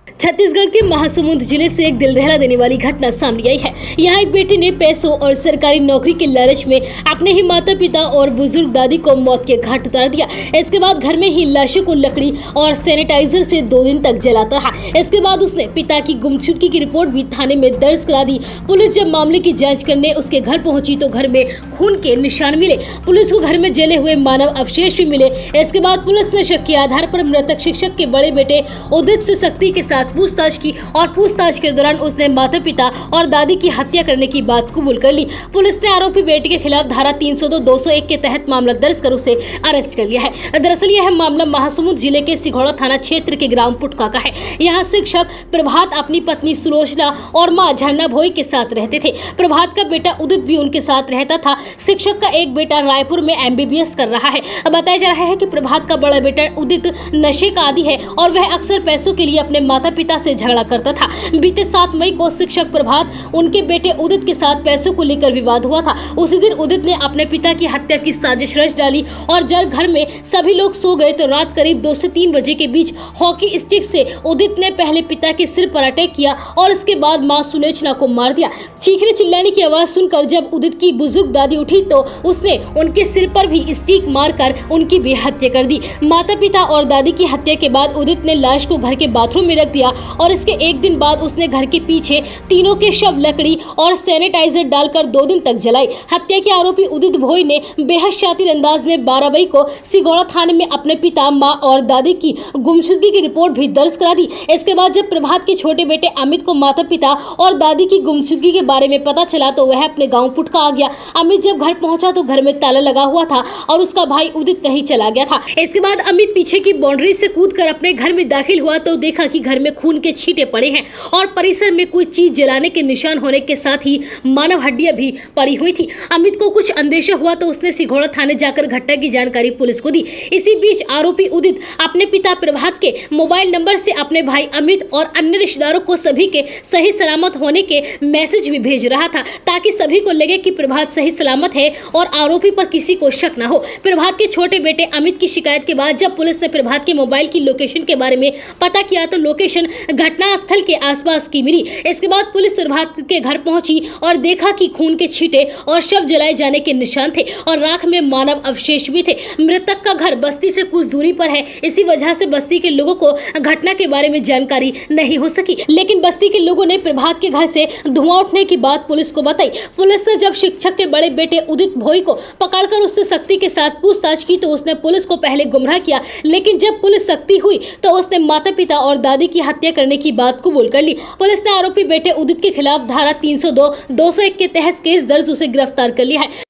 छत्तीसगढ़ के महासमुंद जिले से एक दिल दहला देने वाली घटना सामने आई है। यहाँ एक बेटे ने पैसों और सरकारी नौकरी के लालच में अपने ही माता पिता और बुजुर्ग दादी को मौत के घाट उतार दिया। इसके बाद घर में ही लाशों को लकड़ी और सैनिटाइजर से 2 दिन तक जलाता रहा। इसके बाद उसने पिता की गुमशुदगी की रिपोर्ट भी थाने में दर्ज करा दी। पुलिस जब मामले की जाँच करने उसके घर पहुंची तो घर में खून के निशान मिले। पुलिस को घर में जले हुए मानव अवशेष भी मिले। इसके बाद पुलिस ने शक के आधार पर मृतक शिक्षक के बड़े बेटे उदित से सख्ती के साथ पूछताछ की और पूछताछ के दौरान उसने माता पिता और दादी की हत्या करने की बात कबूल कर ली। पुलिस ने आरोपी बेटे के खिलाफ धारा 302, 201 के तहत मामला दर्ज कर उसे अरेस्ट कर लिया है। दरअसल यह मामला महासमुंद जिले के सिघोड़ा थाना क्षेत्र के ग्राम पुटका का है। यहाँ शिक्षक प्रभात अपनी पत्नी सुलोचना और माँ झरना भोई के साथ रहते थे। प्रभात का बेटा उदित भी उनके साथ रहता था। शिक्षक का एक बेटा रायपुर में MBBS कर रहा है। बताया जा रहा है कि प्रभात का बड़ा बेटा उदित नशे का आदी है और वह अक्सर पैसों के लिए अपने माता पिता से झगड़ा करता था। बीते 7 मई को शिक्षक प्रभात उनके बेटे उदित के साथ पैसों को लेकर विवाद हुआ था। उसी दिन उदित ने अपने पिता की हत्या की साजिश रच डाली और जब घर में सभी लोग सो गए तो रात करीब 2 से 3 बजे के बीच हॉकी स्टिक से उदित ने पहले पिता के सिर पर अटैक किया और इसके बाद मां सुलोचना को मार दिया। चीखने चिल्लाने की आवाज सुनकर जब उदित की बुजुर्ग दादी उठी तो उसने उनके सिर पर भी स्टिक मारकर उनकी भी हत्या कर दी। माता पिता और दादी की हत्या के बाद उदित ने लाश को घर के बाथरूम में रख दिया और इसके एक दिन बाद उसने घर के पीछे तीनों के शव लकड़ी और सैनिटाइजर डालकर 2 दिन तक जलाई। हत्या के आरोपी उदित भोई ने बेहद शातिर अंदाज में 12 मई को सिघोड़ा थाने में अपने पिता, मां और दादी की गुमशुदगी की रिपोर्ट भी दर्ज करा दी। इसके बाद जब प्रभात के छोटे बेटे अमित को माता पिता और दादी की गुमशुदगी के बारे में पता चला तो वह अपने गाँव पुटका आ गया। अमित जब घर पहुंचा तो घर में ताला लगा हुआ था और उसका भाई उदित कहीं चला गया था। इसके बाद अमित पीछे की बाउंड्री से कूदकर अपने घर में दाखिल हुआ तो देखा कि घर में खून के छींटे पड़े हैं और परिसर में कोई चीज जलाने के निशान होने के साथ ही मानव हड्डियां भी पड़ी हुई थी। अमित को कुछ अंदेशा हुआ तो उसने सिघोड़ा थाने जाकर घटना की जानकारी पुलिस को दी। इसी बीच आरोपी उदित अपने पिता प्रभात के मोबाइल नंबर से अपने भाई अमित और अन्य रिश्तेदारों को सभी के सही सलामत होने के मैसेज भी भेज रहा था ताकि सभी को लगे कि प्रभात सही सलामत है और आरोपी पर किसी को शक न हो। प्रभात के छोटे बेटे अमित की शिकायत के बाद जब पुलिस ने प्रभात के मोबाइल की लोकेशन के बारे में पता किया तो लोकेशन घटना स्थल के आसपास की मिली। इसके बाद पुलिस प्रभात के घर पहुंची और देखा कि खून के छींटे और शव जलाए जाने के निशान थे और राख में मानव अवशेष भी थे। मृतक का घर बस्ती से कुछ दूरी पर है। इसी वजह से बस्ती के लोगों को घटना के बारे में जानकारी नहीं हो सकी, लेकिन बस्ती के लोगों ने प्रभात के घर से धुआं उठने की बात पुलिस को बताई। पुलिस ने जब शिक्षक के बड़े बेटे उदित भोई को पकड़कर उससे सख्ती के साथ पूछताछ की तो उसने पुलिस को पहले गुमराह किया, लेकिन जब पुलिस सख्ती हुई तो उसने माता पिता और दादी की हत्या करने की बात कबूल कर ली। पुलिस ने आरोपी बेटे उदित के खिलाफ धारा 302, 201 के तहत केस दर्ज उसे गिरफ्तार कर लिया है।